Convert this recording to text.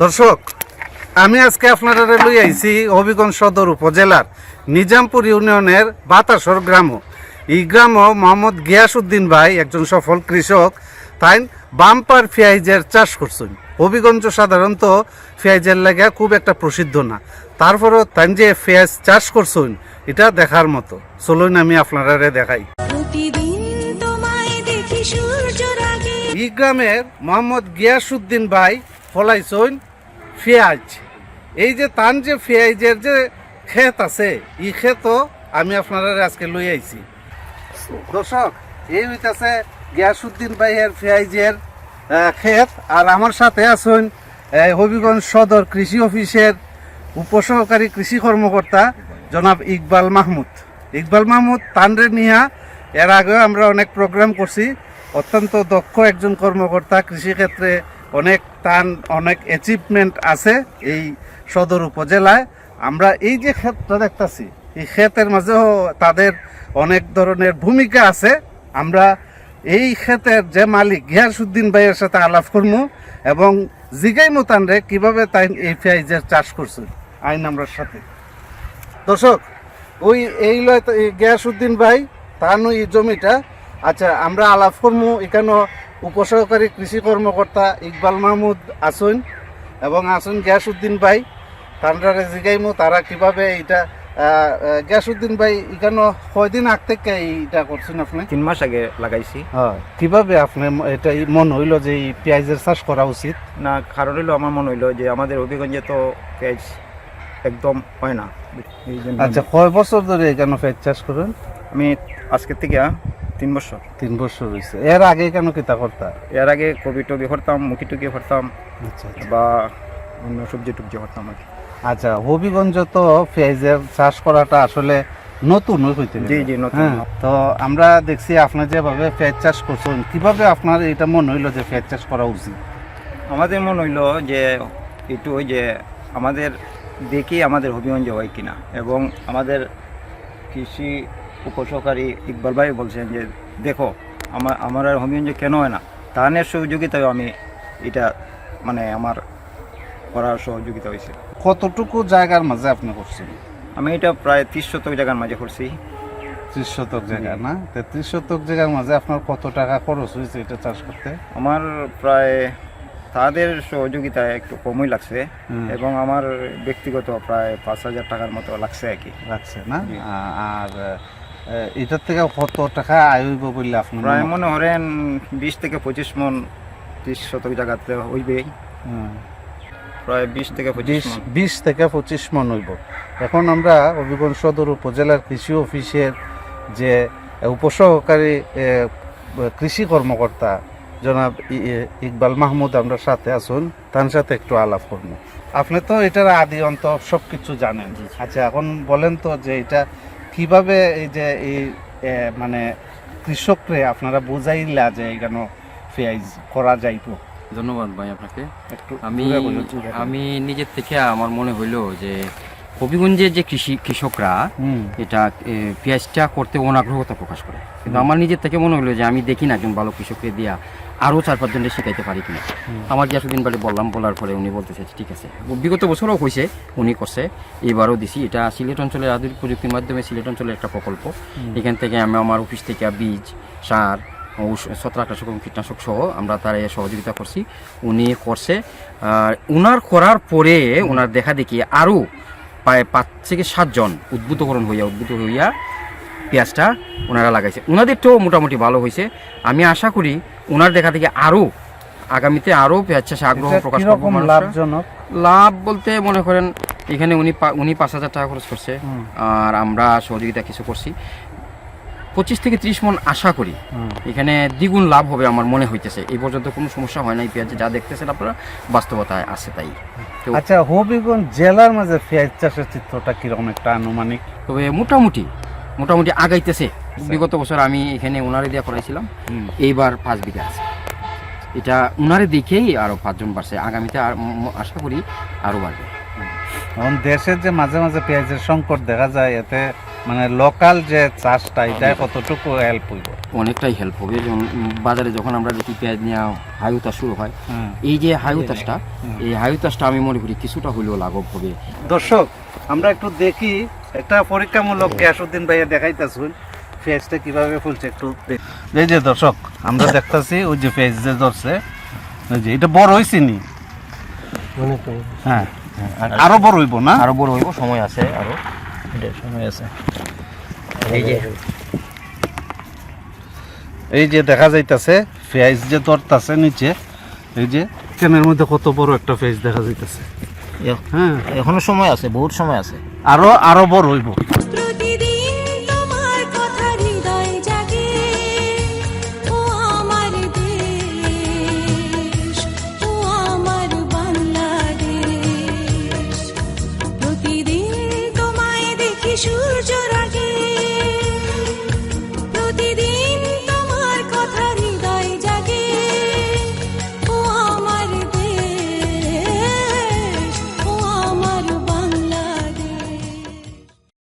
দর্শক, আমি আজকে আপনারা লই আইছি হবিগঞ্জ সদর উপজেলার নিজামপুর ইউনিয়নের বাতাসর গ্রাম। এই গ্রাম মোহাম্মদ গিয়াসউদ্দিন ভাই একজন সফল কৃষক। তাই বাম্পার পেঁয়াজের চাষ করছেন। হবিগঞ্জ সাধারণত পেঁয়াজের লাগে খুব একটা প্রসিদ্ধ না, তারপরও তাই যে পেঁয়াজ চাষ করছেন এটা দেখার মতো। চলুন আমি আপনারা দেখাই। এই গ্রামের মোহাম্মদ গিয়াসউদ্দিন ভাই ফলাইছেন পেঁয়াজ। এই যে তান যে পেঁয়াজের যে ক্ষেত আছে, এই ক্ষেতও আমি আপনারা আজকে লই আইছি। দর্শক, এই হইতেছে গিয়াসউদ্দিন ভাইয়ের পেঁয়াজের ক্ষেত। আর আমার সাথে আছেন হবিগঞ্জ সদর কৃষি অফিসের উপসহকারী কৃষি কর্মকর্তা জনাব ইকবাল মাহমুদ। ইকবাল মাহমুদ তানরে নিয়া এর আগেও আমরা অনেক প্রোগ্রাম করছি। অত্যন্ত দক্ষ একজন কর্মকর্তা, কৃষিক্ষেত্রে অনেক অ্যাচিভমেন্ট আছে এই সদর উপজেলায়। আমরা এই যে ক্ষেতটা দেখতেছি, এই ক্ষেতের মাঝেও তাদের অনেক ধরনের ভূমিকা আছে। আমরা এই ক্ষেতের যে মালিক গিয়াসউদ্দিন ভাইয়ের সাথে আলাপ করবো এবং জিগাই মোতানরে কিভাবে তাই এই পেঁয়াজের চাষ করছে আইন আমরার সাথে। দর্শক, এই গিয়াসউদ্দিন ভাই তার এই জমিটা। আচ্ছা, আমরা আলাপ করবো। এখানে উপসহকারী কৃষি কর্মকর্তা ইকবাল মাহমুদ আসুন এবং আসুন গিয়াসউদ্দিন ভাই। তারা জিগাইমু তারা কিভাবে এইটা। গিয়াসউদ্দিন ভাই, এখানে কয়দিন আগ থেকে এইটা করছেন আপনি? 3 মাস আগে লাগাইছি। কিভাবে আপনি এটা মনে হইলো যে এই পেঁয়াজের চাষ করা উচিত? না, কারণ হইলো আমার মনে হইলো যে আমাদের হবিগঞ্জে তো পেঁয়াজ একদম হয় না। আচ্ছা, কয় বছর ধরে এখানে পেঁয়াজ চাষ করেন? আমি আজকে থেকে 3 বছর। 3 বছর হয়েছে। এর আগে কেন কিতা করতা? এর আগে কবি টবি করতাম, মুখি টুকি করতাম, আচ্ছা, বা অন্য সবজি টুবজি করতাম আর কি। আচ্ছা, হবিগঞ্জ তো পেঁয়াজের চাষ করাটা আসলে নতুন হইতে। জি জি, নতুন। তো আমরা দেখছি আপনি যেভাবে পেঁয়াজ চাষ করছেন, কিভাবে আপনার এটা মনে হইলো যে পেঁয়াজ চাষ করা উচিত? আমাদের মনে হইলো যে একটু ওই যে আমাদের দেখি আমাদের হবিগঞ্জে হয় কিনা, এবং আমাদের কৃষি উপসহকারী ইকবাল ভাই বলছেন যে দেখো আমার আর হবিগঞ্জে কেন হয় না, তাদের সহযোগিতায় আমি এটা মানে আমার করার সহযোগিতা হয়েছে। কতটুকু জায়গার মাঝে আপনি করছেন? আমি এটা প্রায় 30 শতক জায়গার মাঝে করছি। 30 শতক জায়গা না? 30 শতক জায়গার মাঝে আপনার কত টাকা খরচ হয়েছে এটা চাষ করতে? আমার প্রায় তাদের সহযোগিতায় একটু কমই লাগছে, এবং আমার ব্যক্তিগত প্রায় 5,000 টাকার মতো লাগছে আর কি। লাগছে না? আর এটার থেকে কত টাকা আয় হইব বললে আপনার? প্রায় মনে করেন 20 থেকে 25 মন 30 শতক জায়গাতে হইবেই। প্রায় 20 থেকে 25 মন হইব। এখন আমরা হবিগঞ্জ সদর উপজেলার কৃষি অফিসের যে উপসহকারী কৃষি কর্মকর্তা জনাব ইকবাল মাহমুদ আমরা সাথে আসুন, তার সাথে একটু আলাপ করবো। আপনি তো এটার আদি অন্ত সব কিছু জানেন। আচ্ছা, এখন বলেন তো যে এটা কিভাবে এই যে এই মানে কৃষকরে আপনারা বুঝাইলা যে এখানে পেঁয়াজ করা যাইব? ধন্যবাদ ভাই আপনাকে। একটু আমি নিজের থেকে আমার মনে হইলো যে হবিগঞ্জের যে কৃষকরা এটা পেঁয়াজটা করতে অনাগ্রহতা প্রকাশ করে, কিন্তু আমার নিজের থেকে মনে হলো যে আমি দেখি না একজন ভালো কৃষককে দিয়া আরও 4-5 জনকে শেখাইতে পারি কিনা। আমার গিয়াসউদ্দিন ভাই বলার পরে উনি বলতেছে ঠিক আছে। বিগত বছরও হয়েছে, উনি করছে, এবারও দিছি। এটা সিলেট অঞ্চলের আধুনিক প্রযুক্তির মাধ্যমে সিলেট অঞ্চলের একটা প্রকল্প। এখান থেকে আমি আমার অফিস থেকে বীজ, সার, ছত্রাকনাশক এবং কীটনাশক সহ আমরা তার সহযোগিতা করছি। উনি করছে। উনার করার পরে ওনার দেখা দেখি আরও প্রায় 5 থেকে 7 জন উদ্বুদ্ধ হইয়া পেঁয়াজটা ওনারা লাগাইছে। ওনাদেরটাও মোটামুটি ভালো হয়েছে। আমি আশা করি ওনার দেখা দেখি আরও আগামীতে আরও পেঁয়াজ চাষে আগ্রহ প্রকাশ করবো। লাভ বলতে মনে করেন এখানে উনি 5,000 টাকা খরচ করছে, আর আমরা সহযোগিতা কিছু করছি। 25 থেকে 30 মন আশা করি এখানে দ্বিগুণ লাভ হবে আমার মনে হইতেছে। এই পর্যন্ত কোনো সমস্যা হয় না। এই পেঁয়াজে যা দেখতেছেন আপনারা বাস্তবতায় আছে তাই। আচ্ছা, হবিগঞ্জ জেলার মাঝে পেঁয়াজ চাষের চিত্রটা কিরকম একটা আনুমানিক? তবে মোটামুটি আগাইতেছে। বিগত বছর আমি এখানে উনারে দিয়ে করাইছিলাম, এইবার 5 বিঘা আছে। এটা উনারে দেখেই আরও 5 জন বাড়ছে। আগামীতে আশা করি আরও বাড়বে। এখন দেশের যে মাঝে মাঝে পেঁয়াজের সংকট দেখা যায়, এতে মানে লোকাল যে চাষটা এটা কতটুকু হেল্প হইব? অনেকটাই হেল্প হবে। যেমন বাজারে যখন আমরা দেখি পেঁয়াজ নেওয়া হাই উতাস শুরু হয়, এই যে হাই উতাসটা, এই হাই উতাসটা আমি মনে করি কিছুটা হলেও লাঘব হবে। দর্শক আমরা একটু দেখি, একটা পরীক্ষামূলক গিয়াসউদ্দিন ভাইয়া দেখাইতেছুন পেঁয়াজটা কিভাবে ফুলছে একটু এই যে দর্শক আমরা দেখতেছি ওই যে পেঁয়াজ যে ধরছে, ওই যে এটা বড় হয়েছে নি? হ্যাঁ, আরো বড় হইব না? আরো বড় হইব, সময় আছে, আরো সময় আছে। এই যে দেখা যাইতাছে পেঁয়াজ যে ধরতাছে নিচে, এই যে ক্যানের মধ্যে কত বড় একটা পেঁয়াজ দেখা যাইতাছে। হ্যাঁ, এখনো সময় আছে, বহুত সময় আছে, আরো বড় হইব। প্রতিদিন তোমার কথা হৃদয় জাগে, ও আমার দেশ, ও আমার বাংলাদেশ। প্রতিদিন তোমায় দেখি সূর্য